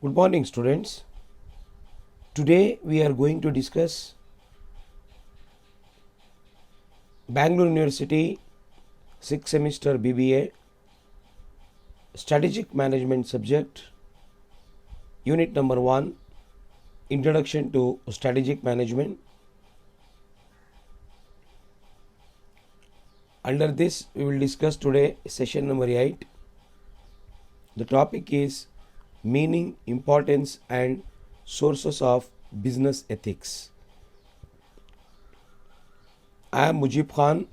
Good morning, students. Today we are going to discuss Bangalore University 6th semester BBA Strategic Management subject, Unit number 1, Introduction to Strategic Management. Under this, we will discuss today session number 8. The topic is Meaning, Importance and Sources of Business Ethics. I am Mujib Khan,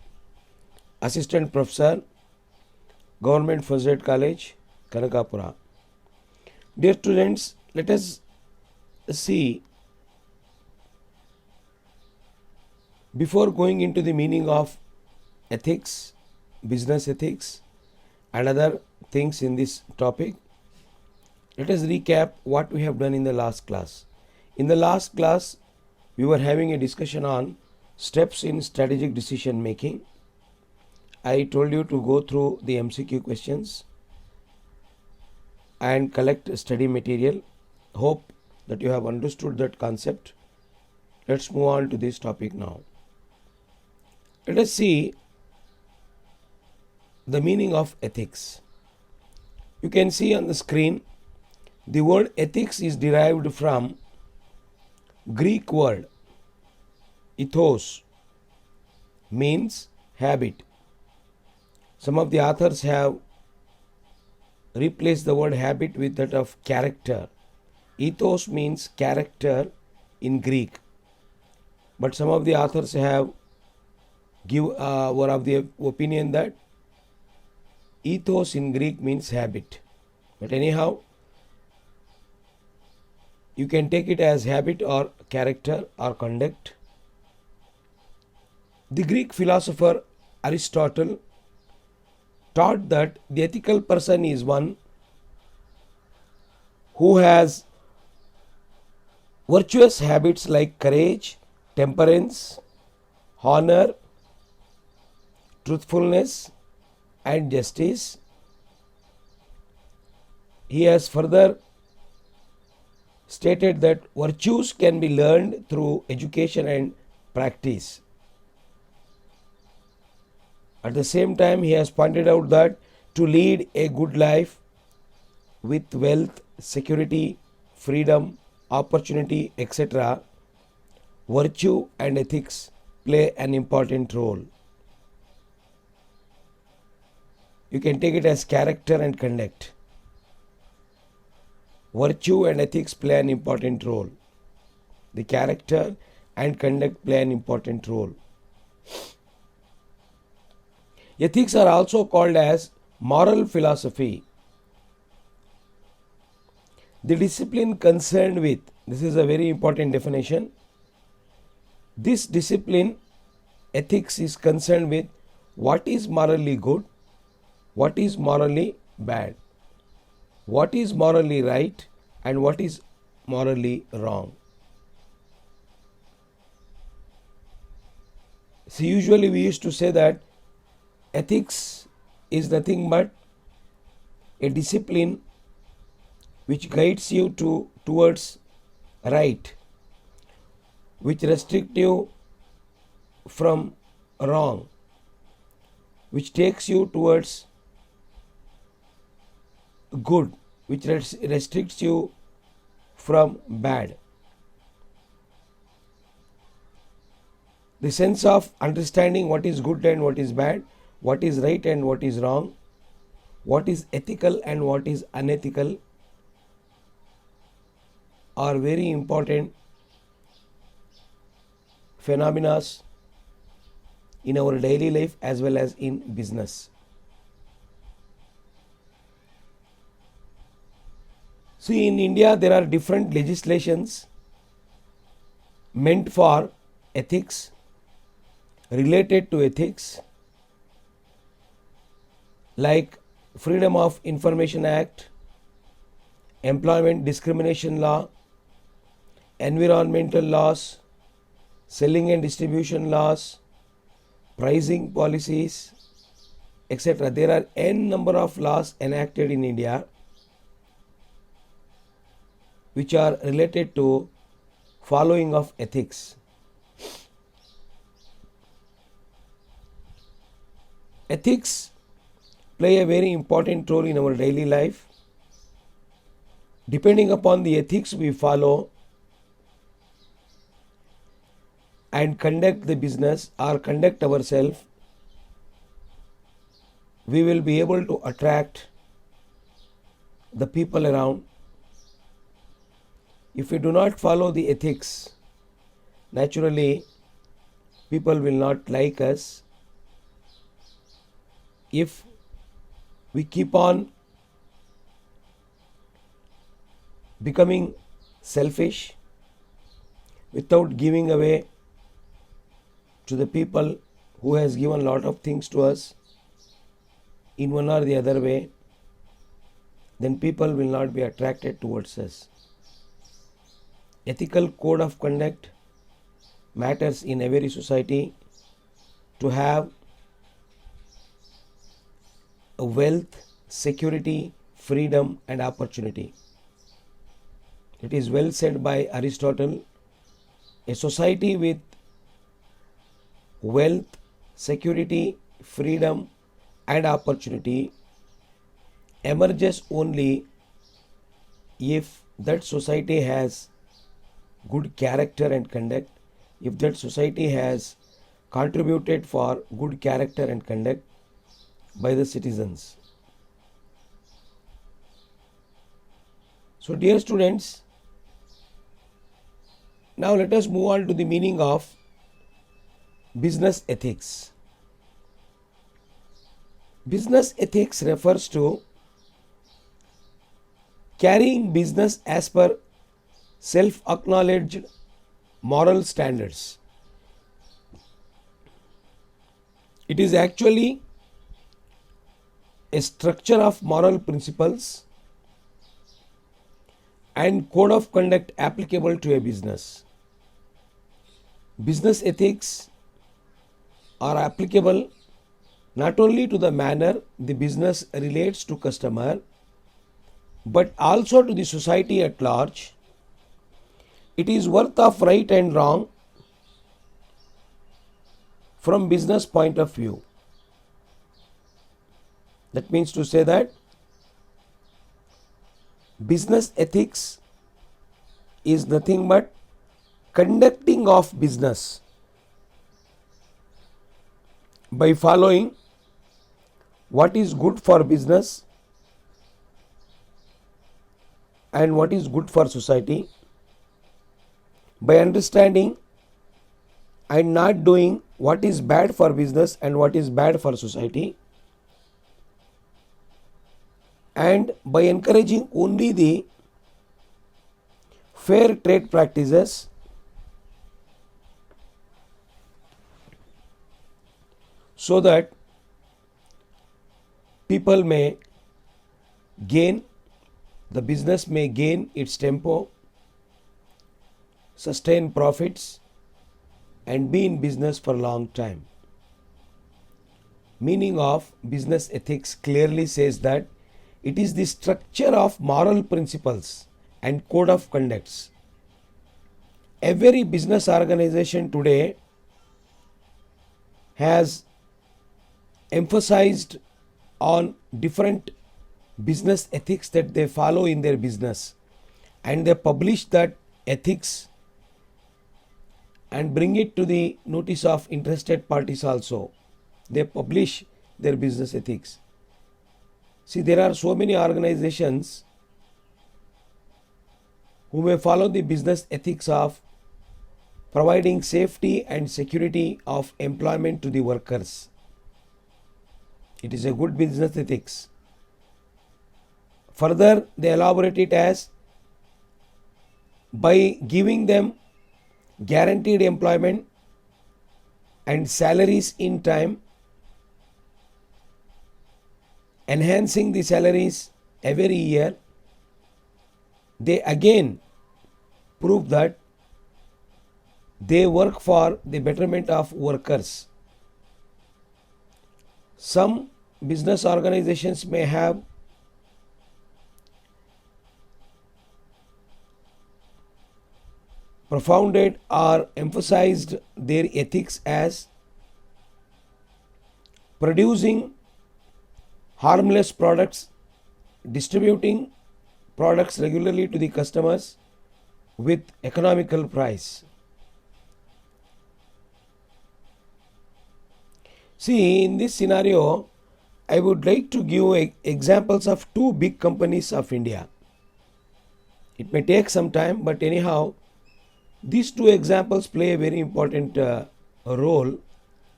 Assistant Professor, Government First Aid College, Kanakapura. Dear students, let us see, before going into the meaning of ethics, business ethics and other things in this topic, let us recap what we have done in the last class. In the last class, we were having a discussion on steps in strategic decision making. I told you to go through the MCQ questions and collect study material. Hope that you have understood that concept. Let's move on to this topic now. Let us see the meaning of ethics. You can see on the screen, the word ethics is derived from Greek word ethos, means habit. Some of the authors have replaced the word habit with that of character. Ethos means character in Greek, but some of the authors were of the opinion that ethos in Greek means habit. But anyhow, you can take it as habit or character or conduct. The Greek philosopher Aristotle taught that the ethical person is one who has virtuous habits like courage, temperance, honor, truthfulness, and justice. He has further stated that virtues can be learned through education and practice. At the same time, he has pointed out that to lead a good life with wealth, security, freedom, opportunity, etc., virtue and ethics play an important role. You can take it as character and conduct. Virtue and ethics play an important role. The character and conduct play an important role. Ethics are also called as moral philosophy. The discipline concerned with, this is a very important definition, this discipline, ethics, is concerned with what is morally good, what is morally bad, what is morally right, and what is morally wrong. So usually we used to say that ethics is nothing but a discipline which guides you towards right, which restricts you from wrong, which takes you towards good, which restricts you from bad. The sense of understanding what is good and what is bad, what is right and what is wrong, what is ethical and what is unethical are very important phenomena in our daily life as well as in business. See, in India there are different legislations meant for ethics, related to ethics, like Freedom of Information Act, Employment Discrimination Law, Environmental laws, Selling and Distribution laws, Pricing policies, etc. There are n number of laws enacted in India which are related to following of ethics. Ethics play a very important role in our daily life. Depending upon the ethics we follow and conduct the business or conduct ourselves, we will be able to attract the people around. If we do not follow the ethics, naturally people will not like us. If we keep on becoming selfish without giving away to the people who has given a lot of things to us in one or the other way, then people will not be attracted towards us. Ethical code of conduct matters in every society to have a wealth, security, freedom and opportunity. It is well said by Aristotle, a society with wealth, security, freedom and opportunity emerges only if that society has good character and conduct, if that society has contributed for good character and conduct by the citizens. So dear students, now let us move on to the meaning of business ethics. Business ethics refers to carrying business as per self-acknowledged moral standards. It is actually a structure of moral principles and code of conduct applicable to a business. Business ethics are applicable not only to the manner the business relates to customer, but also to the society at large. It is worth of right and wrong from business point of view. That means to say that business ethics is nothing but conducting of business by following what is good for business and what is good for society, by understanding and not doing what is bad for business and what is bad for society, and by encouraging only the fair trade practices, so that people may gain, the business may gain its tempo, sustain profits and be in business for a long time. Meaning of business ethics clearly says that it is the structure of moral principles and code of conducts. Every business organization today has emphasized on different business ethics that they follow in their business, and they publish that ethics and bring it to the notice of interested parties also. They publish their business ethics. See, there are so many organizations who may follow the business ethics of providing safety and security of employment to the workers. It is a good business ethics. Further, they elaborate it as by giving them guaranteed employment and salaries in time, enhancing the salaries every year, they again prove that they work for the betterment of workers. Some business organizations may have propounded or emphasized their ethics as producing harmless products, distributing products regularly to the customers with economical price. See, in this scenario, I would like to give examples of two big companies of India. It may take some time, but anyhow, these two examples play a very important role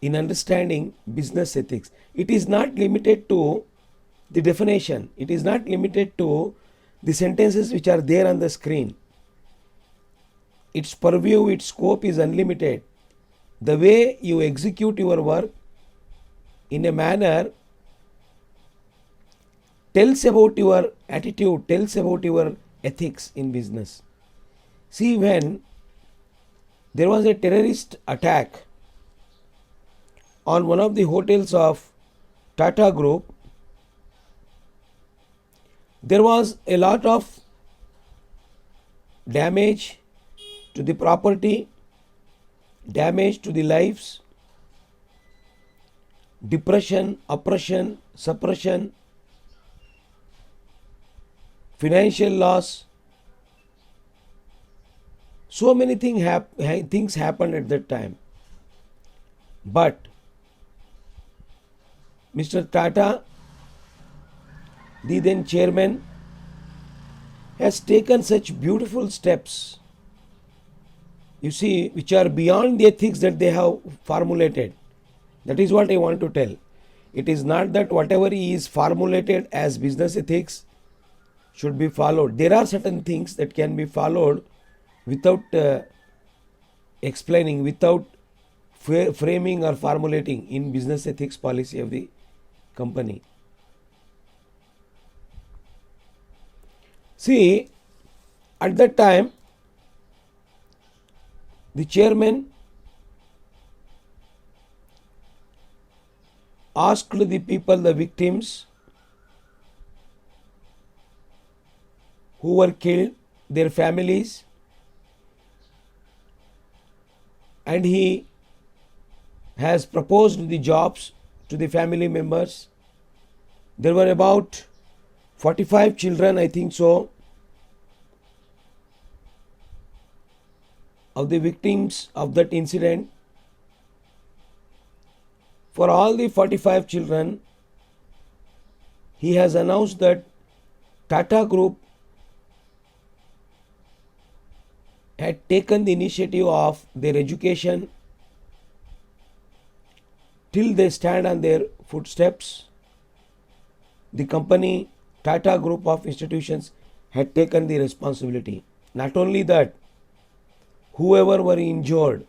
in understanding business ethics. It is not limited to the definition, it is not limited to the sentences which are there on the screen. Its purview, its scope is unlimited. The way you execute your work in a manner tells about your attitude, tells about your ethics in business. See, when there was a terrorist attack on one of the hotels of Tata Group, there was a lot of damage to the property, damage to the lives, depression, oppression, suppression, financial loss. So many things happened at that time. But Mr. Tata, the then chairman, has taken such beautiful steps, you see, which are beyond the ethics that they have formulated. That is what I want to tell. It is not that whatever is formulated as business ethics should be followed. There are certain things that can be followed without explaining, without framing or formulating in business ethics policy of the company. See, at that time, the chairman asked the people, the victims who were killed, their families, and he has proposed the jobs to the family members. There were about 45 children, I think so, of the victims of that incident. For all the 45 children, he has announced that Tata Group had taken the initiative of their education till they stand on their footsteps. The company, Tata Group of institutions, had taken the responsibility. Not only that, whoever were injured,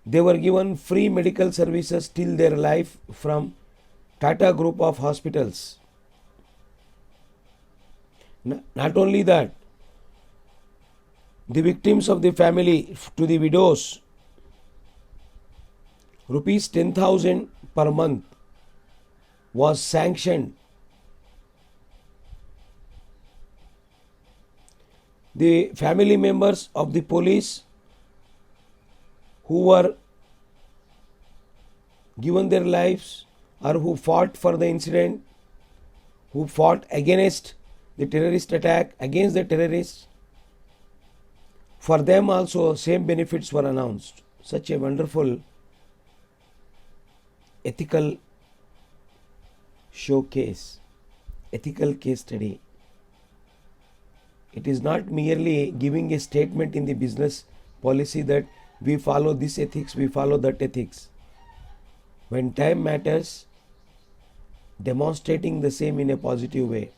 they were given free medical services till their life from Tata Group of hospitals. Not only that, the victims of the family, to the widows, rupees 10,000 per month was sanctioned. The family members of the police who were given their lives or who fought for the incident, who fought against the terrorist attack, against the terrorists, for them also same benefits were announced. Such a wonderful ethical showcase, ethical case study. It is not merely giving a statement in the business policy that we follow this ethics, we follow that ethics. When time matters, demonstrating the same in a positive way.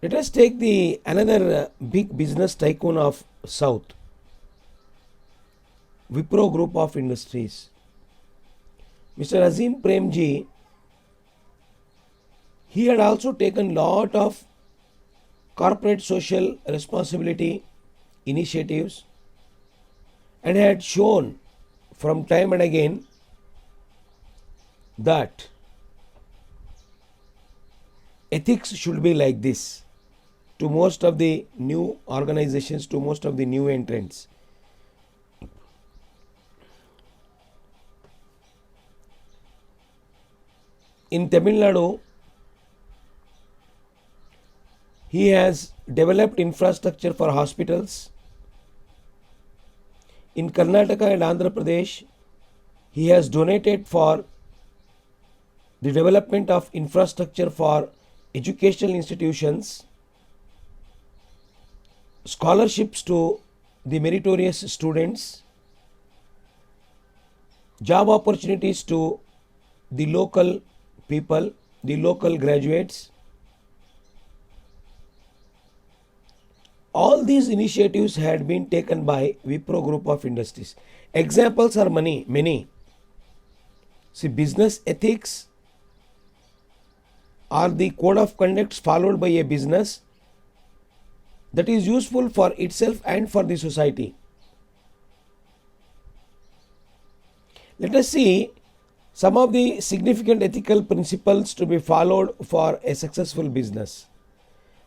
Let us take the another big business tycoon of South, Wipro Group of Industries. Mr. Azim Premji, he had also taken lot of corporate social responsibility initiatives and had shown from time and again that ethics should be like this to most of the new organizations, to most of the new entrants. In Tamil Nadu, he has developed infrastructure for hospitals. In Karnataka and Andhra Pradesh, he has donated for the development of infrastructure for educational institutions, scholarships to the meritorious students, job opportunities to the local people, the local graduates. All these initiatives had been taken by Wipro Group of Industries. Examples are many. See, business ethics are the code of conduct followed by a business that is useful for itself and for the society. Let us see some of the significant ethical principles to be followed for a successful business.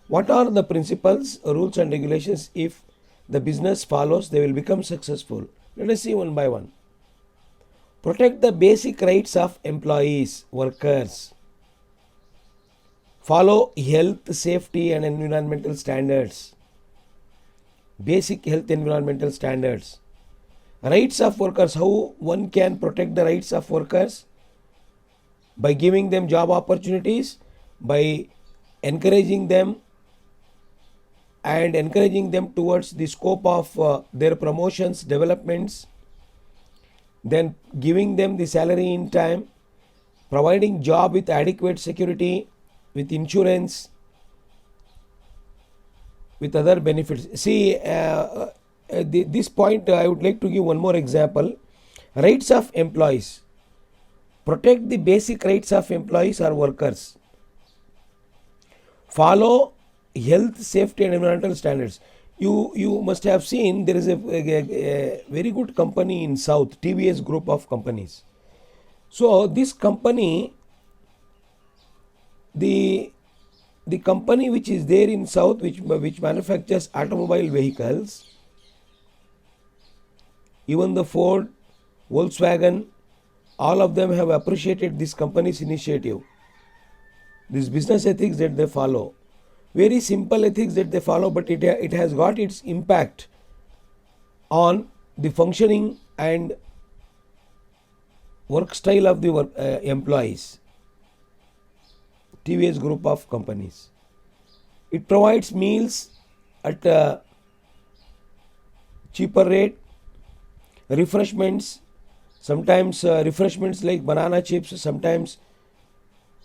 What are the principles, rules and regulations? If the business follows, they will become successful. Let us see one by one. Protect the basic rights of employees, workers. Follow health, safety and environmental standards. Basic health environmental standards. Rights of workers. How one can protect the rights of workers? By giving them job opportunities, by encouraging them towards the scope of their promotions, developments, then giving them the salary in time, providing job with adequate security, with insurance, with other benefits. See, this point I would like to give one more example. Rights of employees. Protect the basic rights of employees or workers. Follow health, safety and environmental standards. You must have seen there is a very good company in South, TVS Group of companies. So this company, the company which is there in South, which manufactures automobile vehicles, even the Ford, Volkswagen, all of them have appreciated this company's initiative. This business ethics that they follow. Very simple ethics that they follow, but it has got its impact on the functioning and work style of the employees. TVS Group of companies. It provides meals at a cheaper rate, refreshments, sometimes refreshments like banana chips, sometimes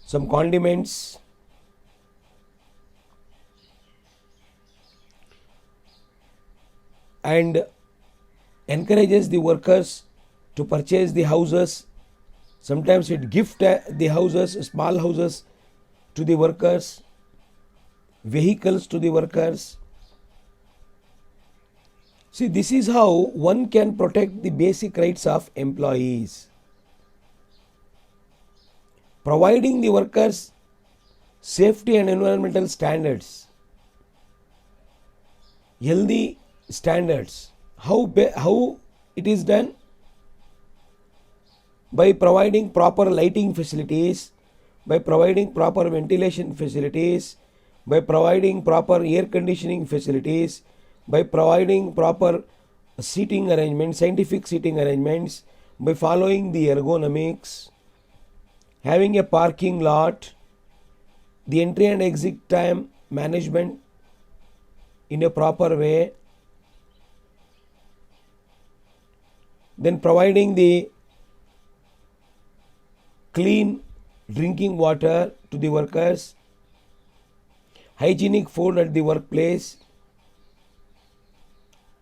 some condiments, and encourages the workers to purchase the houses. Sometimes it gift the houses, small houses to the workers, vehicles to the workers. See, this is how one can protect the basic rights of employees. Providing the workers safety and environmental standards, healthy standards. How it is done? By providing proper lighting facilities, by providing proper ventilation facilities, by providing proper air conditioning facilities, by providing proper seating arrangements, scientific seating arrangements, by following the ergonomics, having a parking lot, the entry and exit time management in a proper way, then providing the clean drinking water to the workers, hygienic food at the workplace,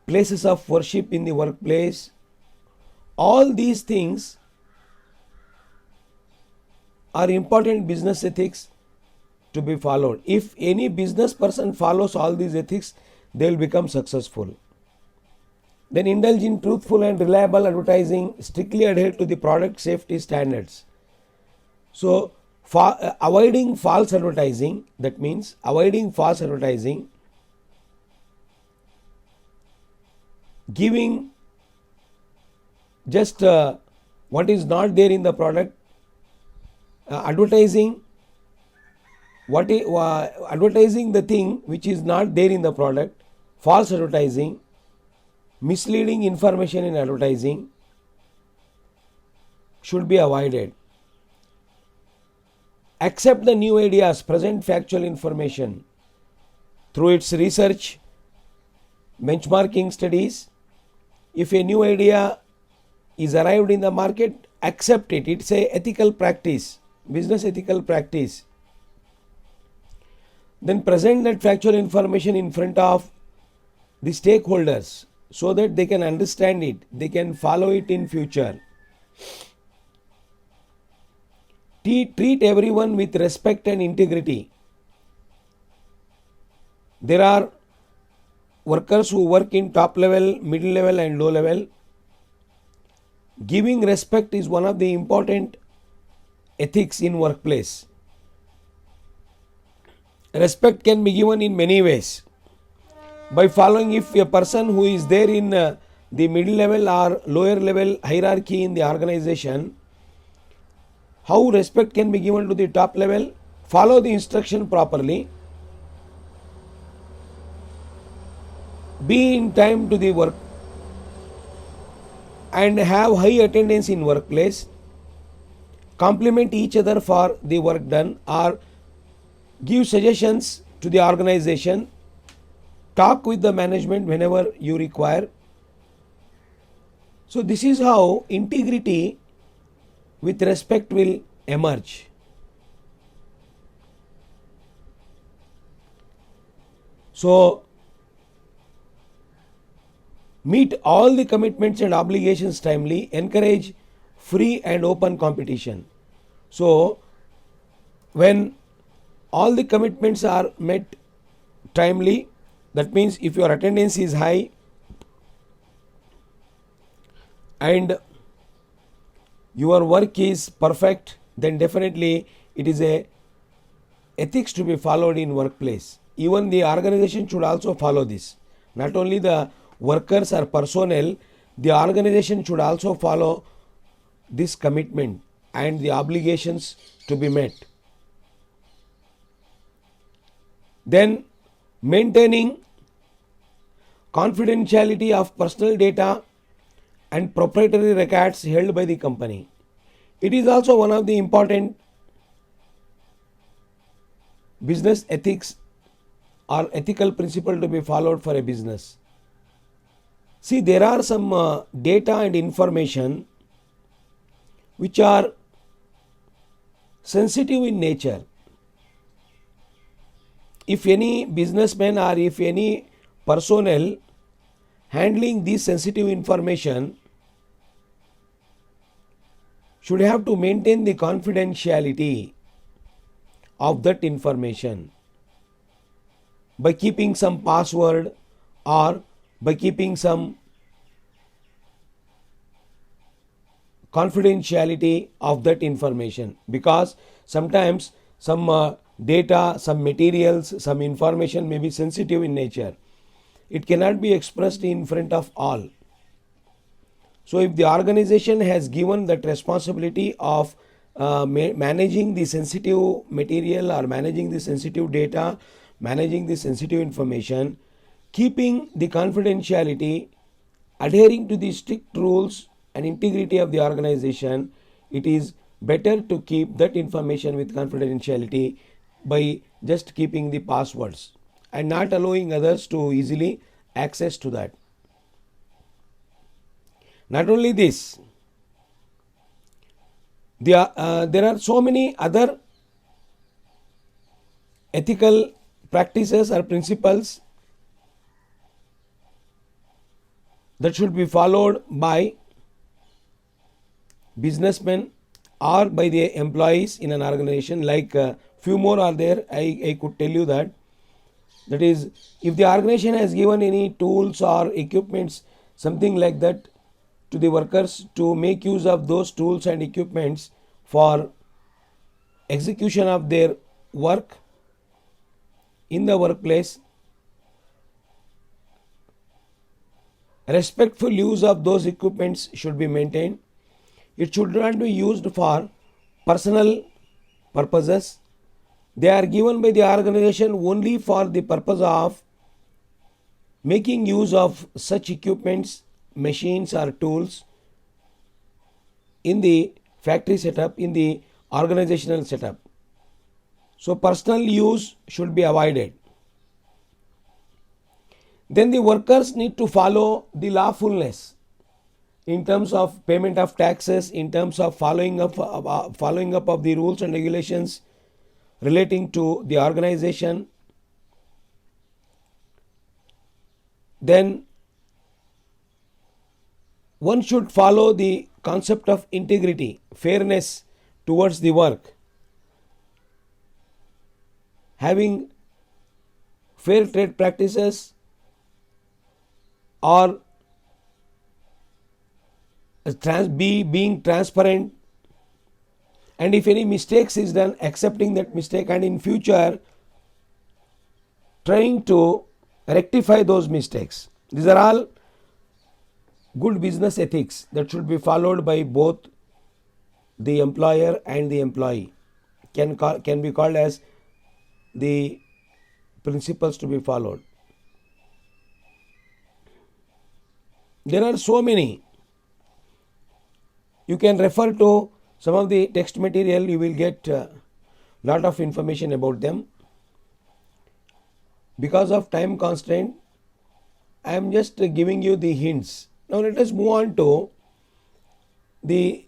places of worship in the workplace. All these things are important business ethics to be followed. If any business person follows all these ethics, they will become successful. Then indulge in truthful and reliable advertising, strictly adhere to the product safety standards. So avoiding false advertising, that means avoiding false advertising, giving just what is not there in the product, advertising advertising the thing which is not there in the product, false advertising, misleading information in advertising should be avoided. Accept the new ideas, present factual information through its research, benchmarking studies. If a new idea is arrived in the market, accept it. It's a ethical practice, business ethical practice. Then present that factual information in front of the stakeholders so that they can understand it, they can follow it in future. Treat everyone with respect and integrity. There are workers who work in top level, middle level and low level. Giving respect is one of the important ethics in workplace. Respect can be given in many ways. By following, if a person who is there in the middle level or lower level hierarchy in the organization, how respect can be given to the top level? Follow the instruction properly. Be in time to the work and have high attendance in workplace. Compliment each other for the work done or give suggestions to the organization. Talk with the management whenever you require. So this is how integrity with respect will emerge. So meet all the commitments and obligations timely, encourage free and open competition. So when all the commitments are met timely, that means if your attendance is high and your work is perfect, then definitely it is a ethics to be followed in workplace. Even the organization should also follow this. Not only the workers or personnel, the organization should also follow this commitment and the obligations to be met. Then maintaining confidentiality of personal data and proprietary records held by the company. It is also one of the important business ethics or ethical principle to be followed for a business. See, there are some data and information which are sensitive in nature. If any businessman or if any personnel handling this sensitive information should have to maintain the confidentiality of that information by keeping some password or by keeping some confidentiality of that information, because sometimes some data, some materials, some information may be sensitive in nature. It cannot be expressed in front of all. So if the organization has given that responsibility of managing the sensitive material or managing the sensitive data, managing the sensitive information, keeping the confidentiality, adhering to the strict rules and integrity of the organization, it is better to keep that information with confidentiality by just keeping the passwords and not allowing others to easily access to that. Not only this, there are so many other ethical practices or principles that should be followed by businessmen or by the employees in an organization. Like few more are there, I could tell you that. That is, if the organization has given any tools or equipments, something like that, to the workers to make use of those tools and equipments for execution of their work in the workplace, respectful use of those equipments should be maintained. It should not be used for personal purposes. They are given by the organization only for the purpose of making use of such equipments, machines or tools in the factory setup, in the organizational setup. So personal use should be avoided. Then the workers need to follow the lawfulness in terms of payment of taxes, in terms of following up of the rules and regulations relating to the organization. Then one should follow the concept of integrity, fairness towards the work, having fair trade practices or being transparent, and if any mistakes is done, accepting that mistake and in future trying to rectify those mistakes. These are all good business ethics that should be followed by both the employer and the employee. Can be called as the principles to be followed. There are so many. You can refer to some of the text material, you will get a lot of information about them. Because of time constraint, I am just giving you the hints. Now let us move on to the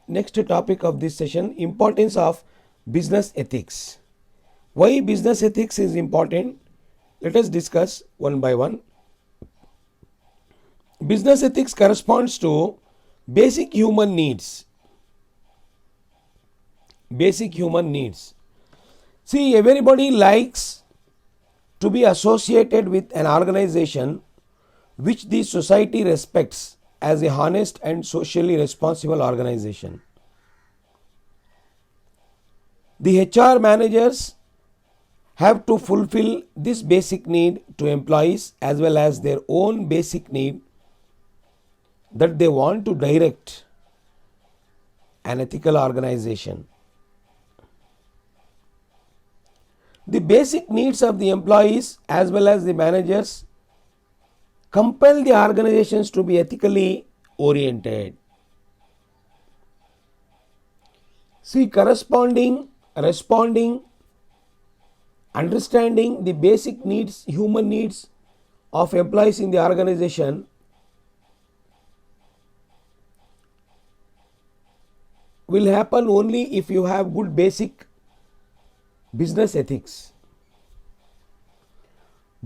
next topic of this session, importance of business ethics. Why business ethics is important? Let us discuss one by one. Business ethics corresponds to basic human needs. Basic human needs. See, everybody likes to be associated with an organization which the society respects as a honest and socially responsible organization. The HR managers have to fulfill this basic need to employees as well as their own basic need that they want to direct an ethical organization. The basic needs of the employees as well as the managers compel the organizations to be ethically oriented. See, responding, understanding the basic needs, human needs of employees in the organization will happen only if you have good basic business ethics.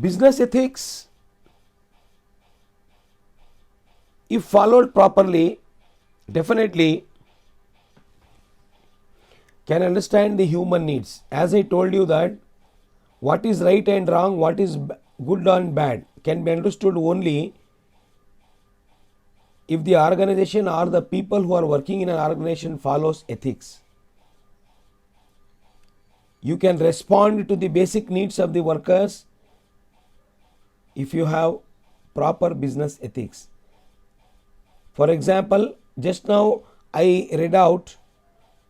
Business ethics, if followed properly, definitely can understand the human needs. As I told you that what is right and wrong, what is good and bad can be understood only if the organization or the people who are working in an organization follows ethics. You can respond to the basic needs of the workers if you have proper business ethics. For example, just now I read out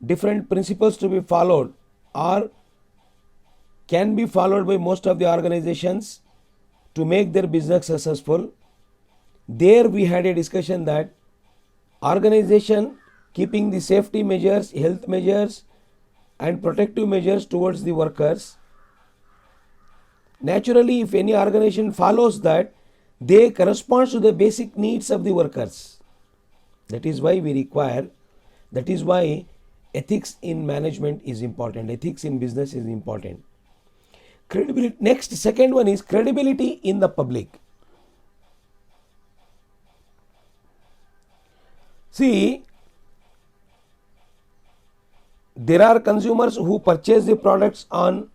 different principles to be followed or can be followed by most of the organizations to make their business successful. There we had a discussion that organization keeping the safety measures, health measures and protective measures towards the workers. Naturally, if any organization follows that, they correspond to the basic needs of the workers. That is why we require, that is why ethics in management is important, ethics in business is important. Credibility. Next, second one is credibility in the public. See, there are consumers who purchase the products on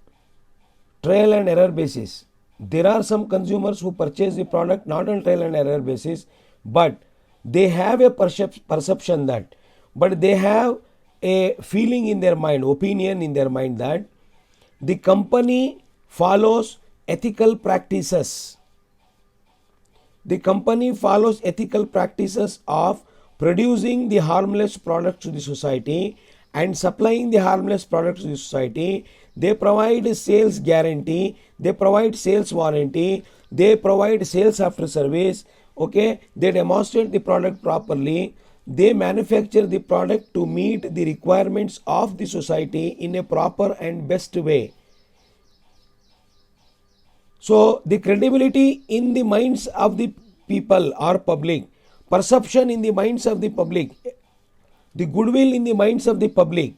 trial and error basis. There are some consumers who purchase the product not on trial and error basis, but they have a perception that, but they have a feeling in their mind, opinion in their mind that the company follows ethical practices. The company follows ethical practices of producing the harmless products to the society and supplying the harmless products to the society. They provide sales guarantee, they provide sales warranty, they provide sales after service. Okay, they demonstrate the product properly, they manufacture the product to meet the requirements of the society in a proper and best way. So the credibility in the minds of the people or public, perception in the minds of the public, the goodwill in the minds of the public.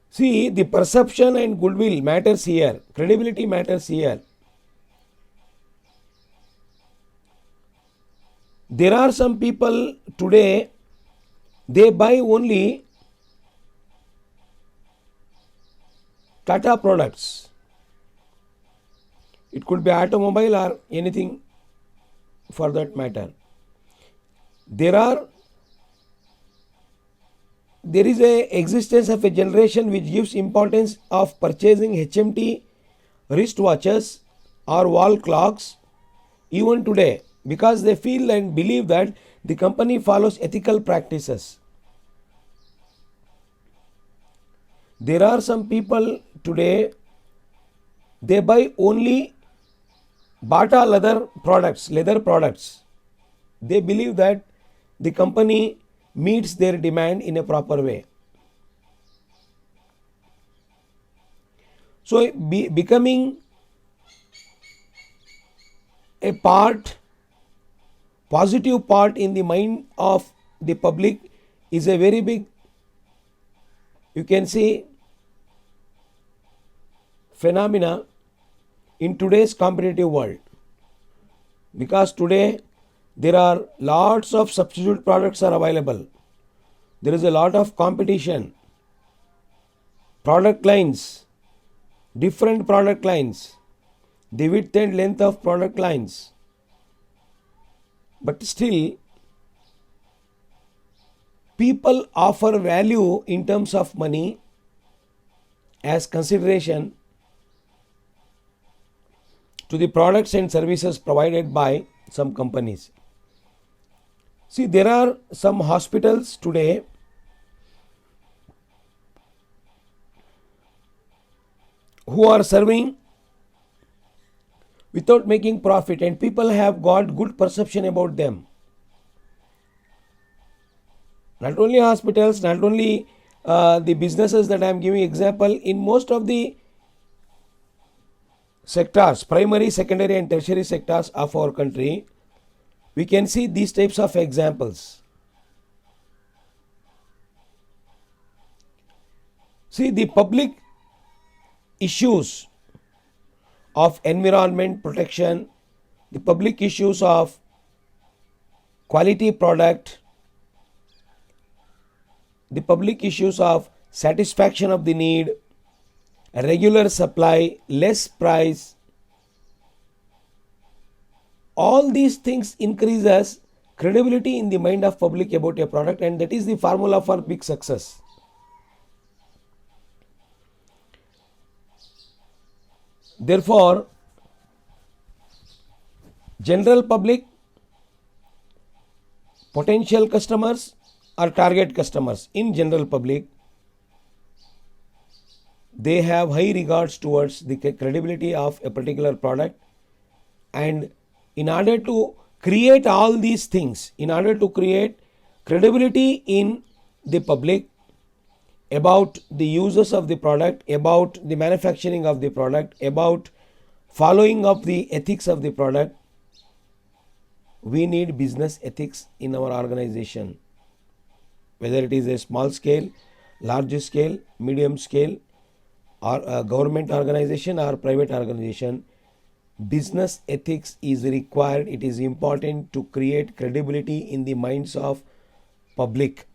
See, the perception and goodwill matters here, credibility matters here. There are some people today, they buy only Tata products. It could be automobile or anything for that matter. There is a existence of a generation which gives importance of purchasing HMT wristwatches or wall clocks even today, because they feel and believe that the company follows ethical practices. There are some people today, they buy only Bata leather products. They believe that the company meets their demand in a proper way. So becoming a positive part in the mind of the public is a very big, you can say, phenomena in today's competitive world, because today there are lots of substitute products are available. There is a lot of competition, product lines, different product lines, the width and length of product lines. But still, people offer value in terms of money as consideration to the products and services provided by some companies. See, there are some hospitals today who are serving without making profit, and people have got good perception about them. Not only hospitals, not only the businesses that I am giving example, in most of the sectors, primary, secondary and tertiary sectors of our country, we can see these types of examples. See, the public issues of environment protection, the public issues of quality product, the public issues of satisfaction of the need, regular supply, less price, all these things increases credibility in the mind of public about a product, and that is the formula for big success. Therefore, general public, potential customers or target customers in general public, they have high regards towards the credibility of a particular product, and in order to create all these things, in order to create credibility in the public about the uses of the product, about the manufacturing of the product, about following up the ethics of the product, we need business ethics in our organization, whether it is a small scale, large scale, medium scale, or a government organization or private organization. Business ethics is required. It is important to create credibility in the minds of public.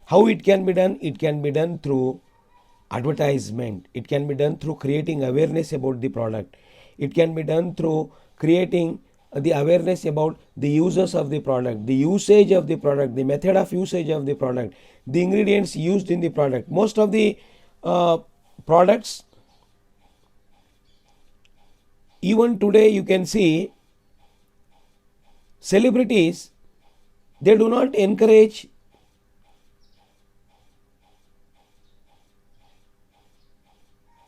How it can be done? It can be done through advertisement. It can be done through creating awareness about the product. It can be done through creating the awareness about the users of the product, the usage of the product, the method of usage of the product, the ingredients used in the product. Most of the products, even today you can see celebrities, they do not encourage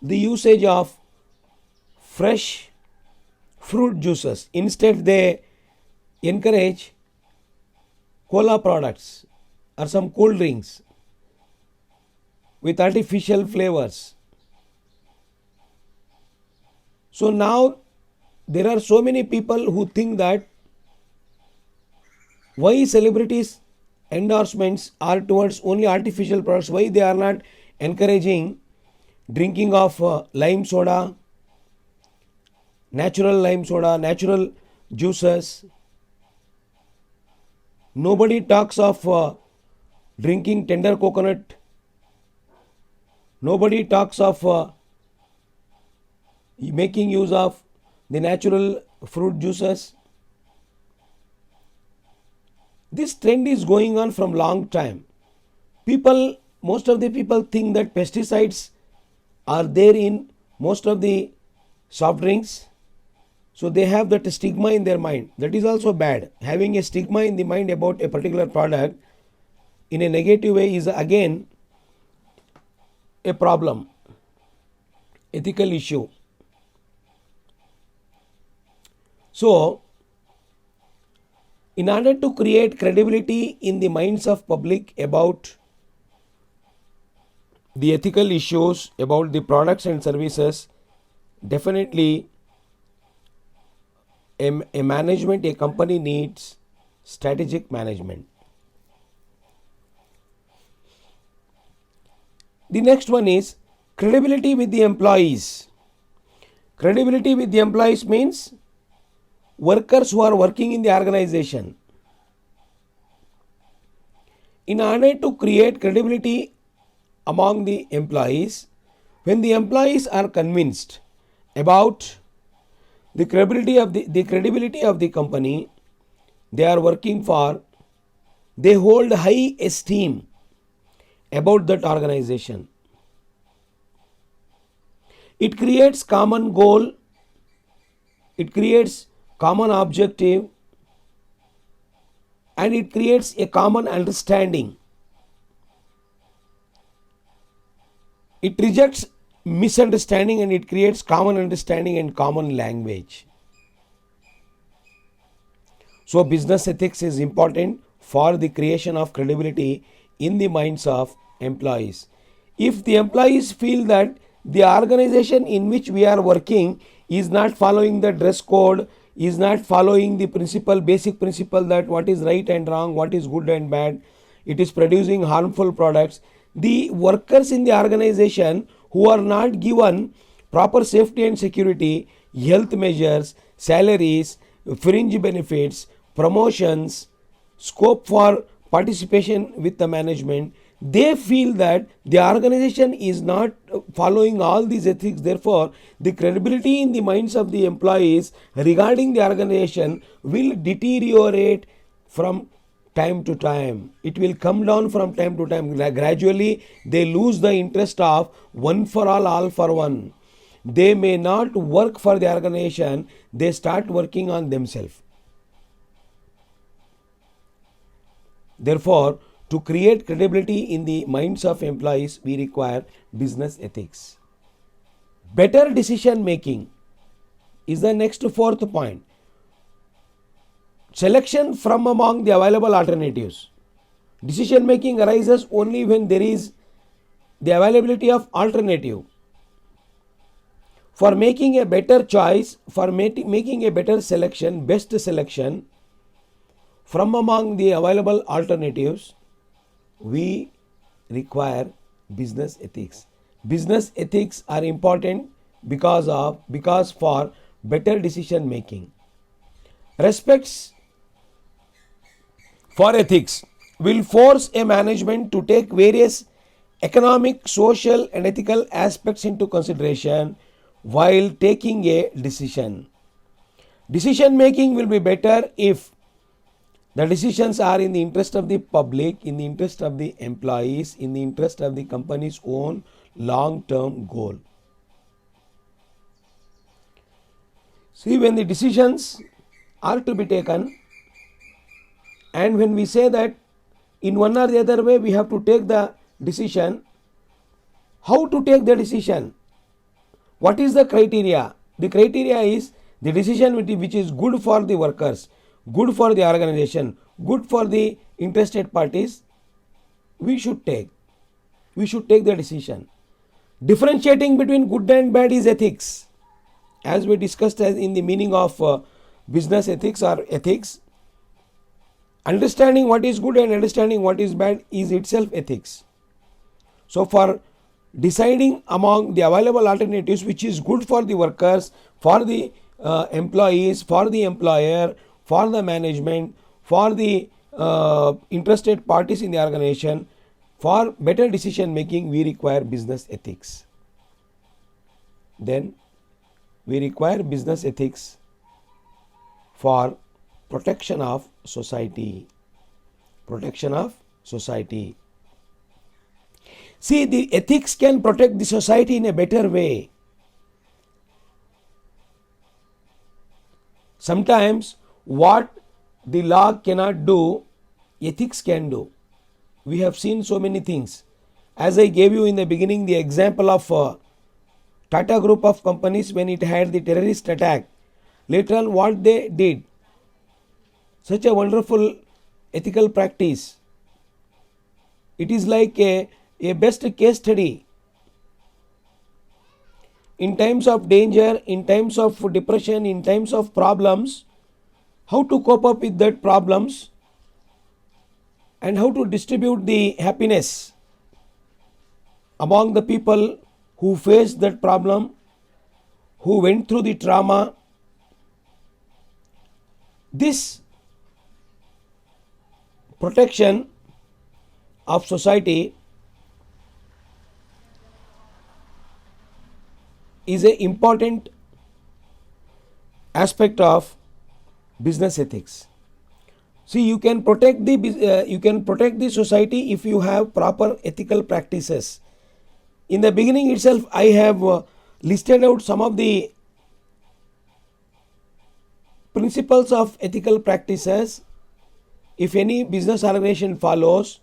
the usage of fresh fruit juices. Instead, they encourage cola products or some cool drinks with artificial flavors. So now there are so many people who think that why celebrities endorsements are towards only artificial products, why they are not encouraging drinking of lime soda, natural lime soda, natural juices. Nobody talks of drinking tender coconut. Nobody talks of making use of the natural fruit juices. This trend is going on from long time. Most of the people think that pesticides are there in most of the soft drinks. So they have that stigma in their mind. That is also bad. Having a stigma in the mind about a particular product in a negative way is again a problem, ethical issue. So, in order to create credibility in the minds of public about the ethical issues about the products and services, definitely a management, a company needs strategic management. The next one is credibility with the employees. Credibility with the employees means workers who are working in the organization. In order to create credibility among the employees, when the employees are convinced about the credibility of the company they are working for, they hold high esteem about that organization. It creates common goal, it creates common objective, and it creates a common understanding. It rejects misunderstanding and it creates common understanding and common language. So business ethics is important for the creation of credibility in the minds of employees. If the employees feel that the organization in which we are working is not following the dress code, is not following the basic principle that what is right and wrong, what is good and bad, it is producing harmful products, the workers in the organization who are not given proper safety and security, health measures, salaries, fringe benefits, promotions, scope for participation with the management, they feel that the organization is not following all these ethics. Therefore, the credibility in the minds of the employees regarding the organization will deteriorate from time to time. It will come down from time to time. Gradually, they lose the interest of one for all for one. They may not work for the organization, they start working on themselves. Therefore, to create credibility in the minds of employees, we require business ethics. Better decision making is the next fourth point. Selection from among the available alternatives. Decision making arises only when there is the availability of alternative. For making a better choice, for making a better selection, best selection from among the available alternatives, we require business ethics. Business ethics are important because for better decision making. Respects for ethics will force a management to take various economic, social, and ethical aspects into consideration while taking a decision. Decision making will be better if the decisions are in the interest of the public, in the interest of the employees, in the interest of the company's own long-term goal. See, when the decisions are to be taken, and when we say that in one or the other way we have to take the decision, how to take the decision? What is the criteria? The criteria is the decision which is good for the workers, good for the organization, good for the interested parties. We should take the decision. Differentiating between good and bad is ethics, as we discussed as in the meaning of business ethics or ethics. Understanding what is good and understanding what is bad is itself ethics. So for deciding among the available alternatives which is good for the workers, for the employees, for the employer, for the management, for the interested parties in the organization, for better decision making, we require business ethics. Then we require business ethics for protection of society. Protection of society. See, the ethics can protect the society in a better way. Sometimes what the law cannot do, ethics can do. We have seen so many things. As I gave you in the beginning the example of Tata Group of companies when it had the terrorist attack. Later on what they did, such a wonderful ethical practice. It is like a best case study. In times of danger, in times of depression, in times of problems, how to cope up with that problems and how to distribute the happiness among the people who faced that problem, who went through the trauma. This protection of society is an important aspect of business ethics. See, you can protect the society if you have proper ethical practices. In the beginning itself, I have listed out some of the principles of ethical practices. If any business organization follows,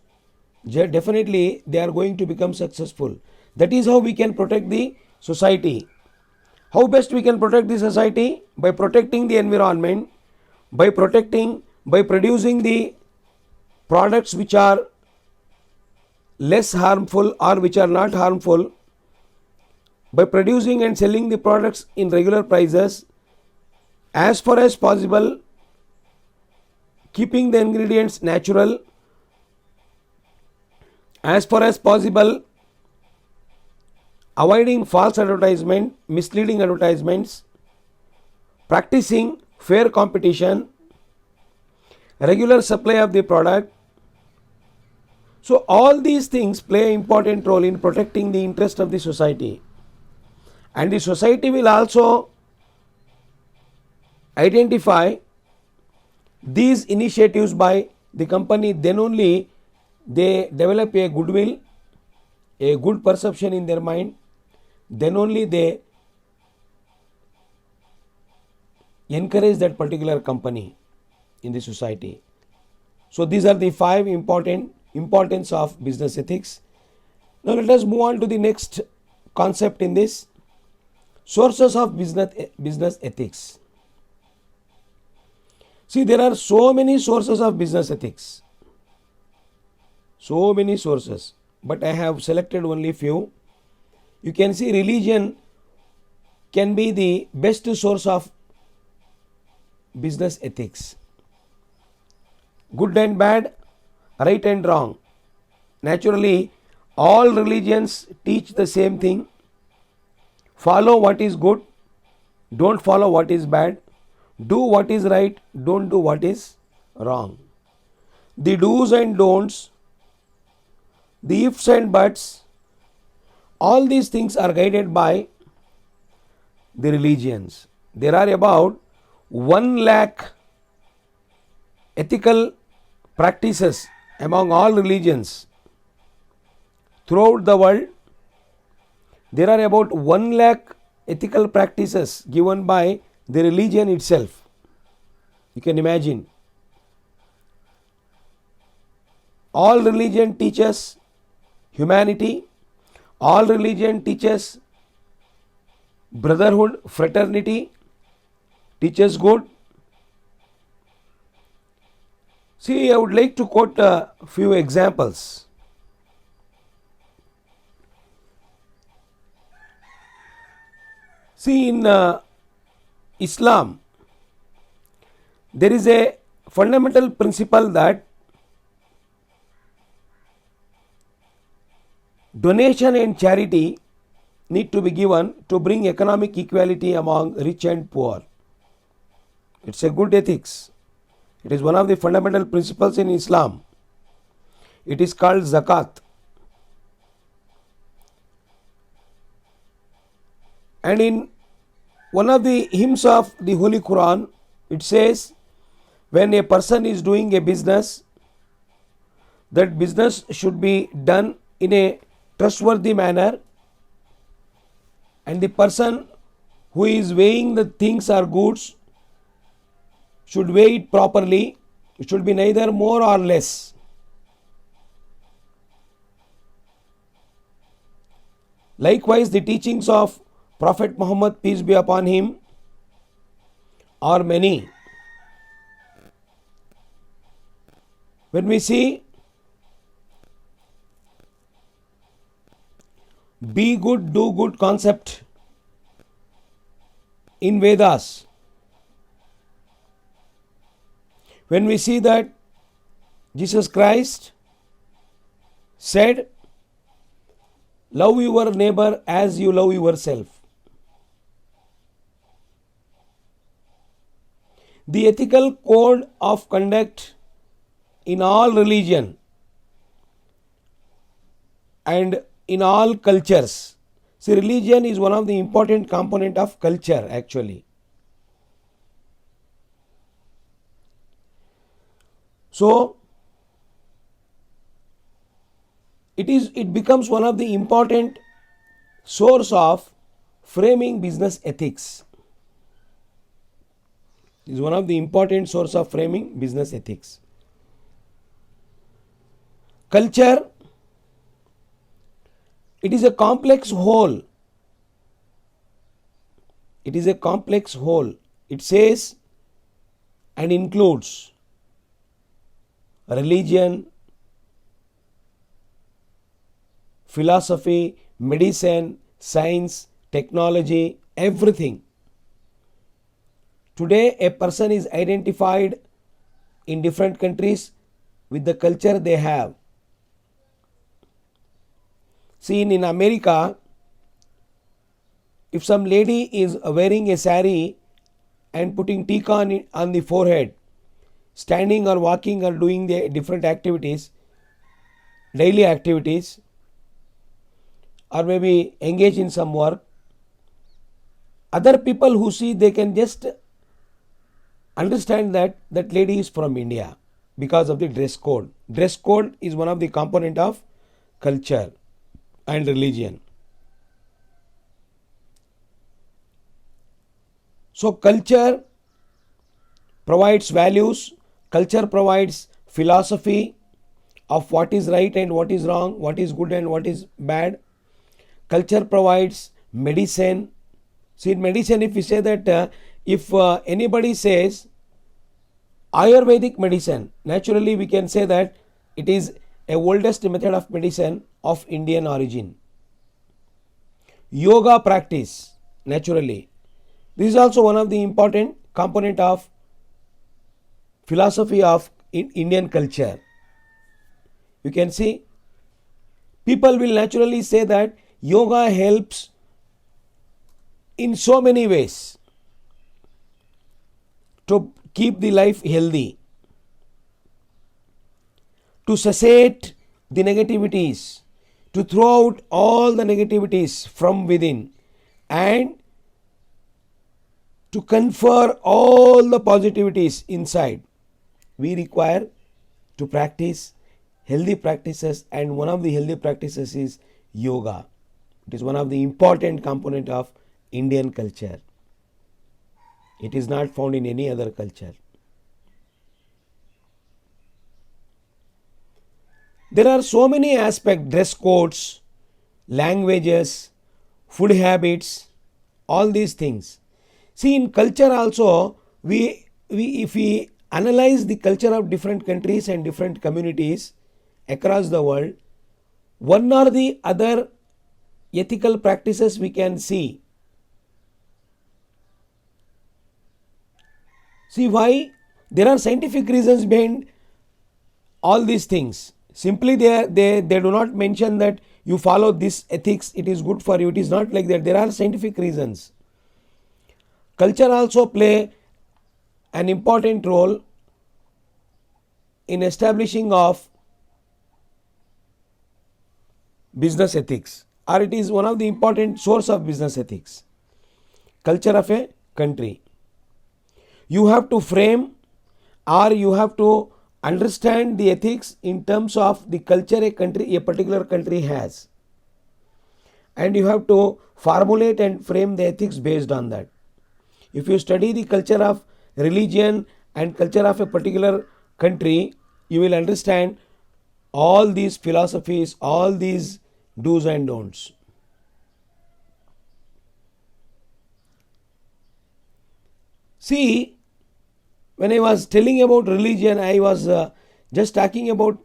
definitely they are going to become successful. That is how we can protect the society. How best we can protect the society? By protecting the environment, by producing the products which are less harmful or which are not harmful, by producing and selling the products in regular prices, as far as possible keeping the ingredients natural, as far as possible avoiding false advertisement, misleading advertisements, practicing fair competition, regular supply of the product. So all these things play an important role in protecting the interest of the society. And the society will also identify these initiatives by the company, then only they develop a goodwill, a good perception in their mind, then only they encourage that particular company in the society. So these are the 5 importance of business ethics. Now let us move on to the next concept in this, sources of business ethics. See, there are so many sources of business ethics, so many sources, but I have selected only few. You can see religion can be the best source of business ethics. Good and bad, right and wrong. Naturally, all religions teach the same thing. Follow what is good, don't follow what is bad. Do what is right, don't do what is wrong. The do's and don'ts, the ifs and buts, all these things are guided by the religions. There are about 1 lakh ethical practices among all religions throughout the world. There are about 1 lakh ethical practices given by the religion itself. You can imagine. All religion teaches humanity. All religion teaches brotherhood, fraternity, teaches good. See, I would like to quote a few examples. See, in Islam, there is a fundamental principle that donation and charity need to be given to bring economic equality among rich and poor. It's a good ethics. It is one of the fundamental principles in Islam. It is called zakat. And in one of the hymns of the Holy Quran, it says, when a person is doing a business, that business should be done in a trustworthy manner, and the person who is weighing the things or goods should weigh it properly. It should be neither more or less. Likewise, the teachings of Prophet Muhammad, peace be upon him, are many. When we see be good, do good concept in Vedas, when we see that Jesus Christ said, love your neighbor as you love yourself. The ethical code of conduct in all religion and in all cultures. See, religion is one of the important component of culture actually. So, it becomes one of the important source of framing business ethics. It is one of the important source of framing business ethics. Culture, it is a complex whole. It is a complex whole. It says and includes religion, philosophy, medicine, science, technology, everything. Today, a person is identified in different countries with the culture they have. See, in America, if some lady is wearing a sari and putting tikka on the forehead, standing or walking or doing the different activities, daily activities, or maybe engage in some work, other people who see, they can just understand that that lady is from India because of the dress code. Dress code is one of the component of culture and religion. So culture provides values, culture provides philosophy of what is right and what is wrong, what is good and what is bad. Culture provides medicine. See, in medicine, if we say that if anybody says Ayurvedic medicine, naturally we can say that it is a oldest method of medicine of Indian origin. Yoga practice, naturally. This is also one of the important component of philosophy of Indian culture. You can see, people will naturally say that yoga helps in so many ways to keep the life healthy, to cessate the negativities, to throw out all the negativities from within, and to confer all the positivities inside, we require to practice healthy practices, and one of the healthy practices is yoga. It is one of the important component of Indian culture. It is not found in any other culture. There are so many aspects: dress codes, languages, food habits, all these things. See, in culture also, we if we analyze the culture of different countries and different communities across the world, one or the other ethical practices we can see. See why? There are scientific reasons behind all these things. Simply they do not mention that you follow this ethics, it is good for you. It is not like that. There are scientific reasons. Culture also play an important role in establishing of business ethics, or it is one of the important source of business ethics. Culture of a country. You have to frame, or you have to understand the ethics in terms of the culture a particular country has, and you have to formulate and frame the ethics based on that. If you study the culture of religion and culture of a particular country, you will understand all these philosophies, all these do's and don'ts. See, when I was telling about religion, I was just talking about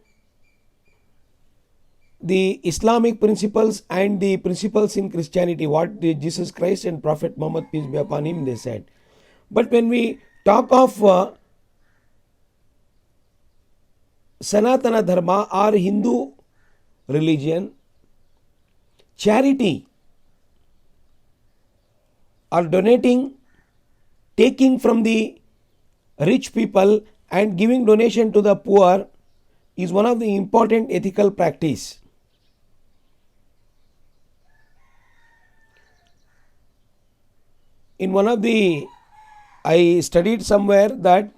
the Islamic principles and the principles in Christianity, what Jesus Christ and Prophet Muhammad, peace be upon him, they said. But when we talk of Sanatana Dharma or Hindu religion, charity or donating, taking from the rich people and giving donation to the poor is one of the important ethical practice. In one of the, I studied somewhere that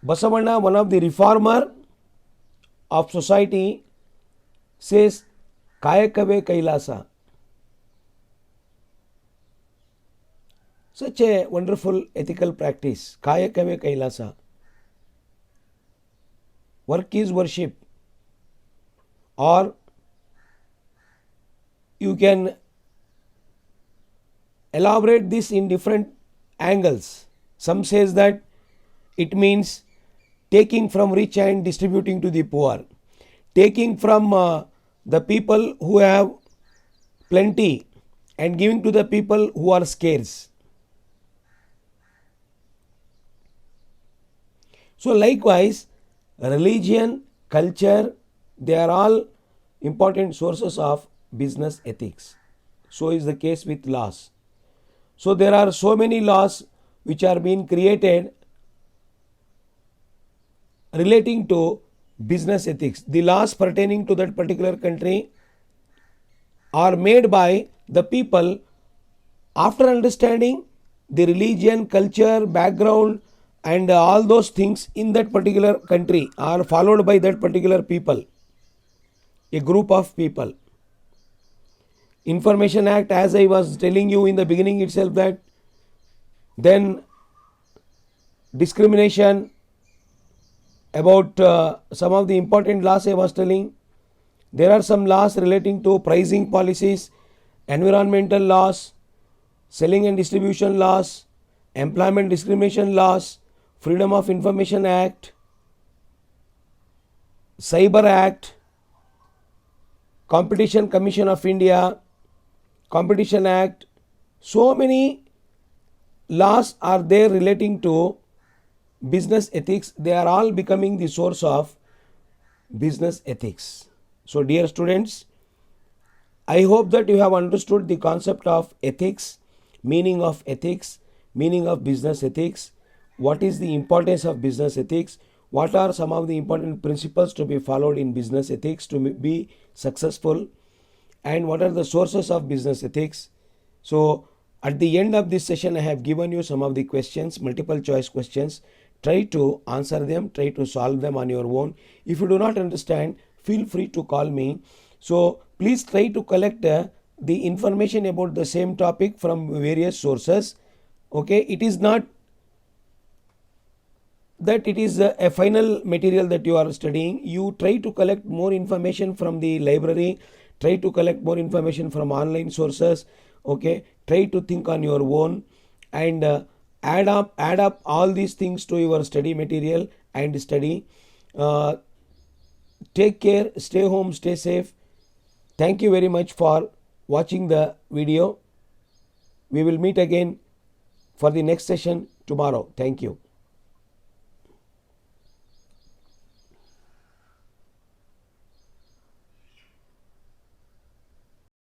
Basavanna, one of the reformer of society, says Kayakave Kailasa. Such a wonderful ethical practice. Kayakave Kailasa. Work is worship. Or you can elaborate this in different angles. Some says that it means taking from rich and distributing to the poor, taking from the people who have plenty and giving to the people who are scarce. So likewise, religion, culture, they are all important sources of business ethics. So is the case with laws. So there are so many laws which are being created relating to business ethics. The laws pertaining to that particular country are made by the people after understanding the religion, culture, background and all those things in that particular country are followed by that particular people, a group of people. Information Act, as I was telling you in the beginning itself, that then discrimination, about some of the important laws I was telling. There are some laws relating to pricing policies, environmental laws, selling and distribution laws, employment discrimination laws, Freedom of Information Act, Cyber Act, Competition Commission of India, Competition Act. So many laws are there relating to business ethics. They are all becoming the source of business ethics. So dear students, I hope that you have understood the concept of ethics, meaning of business ethics, what is the importance of business ethics, what are some of the important principles to be followed in business ethics to be successful, and what are the sources of business ethics. So At the end of this session, I have given you some of the questions, multiple choice questions. Try to answer them, try to solve them on your own. If you do not understand, feel free to call me. So please try to collect the information about the same topic from various sources. Okay, it is not that it is a final material that you are studying. You try to collect more information from the library, try to collect more information from online sources. Okay, try to think on your own and add up all these things to your study material and study. Take care, stay home, stay safe. Thank you very much for watching the video. We will meet again for the next session tomorrow. Thank you.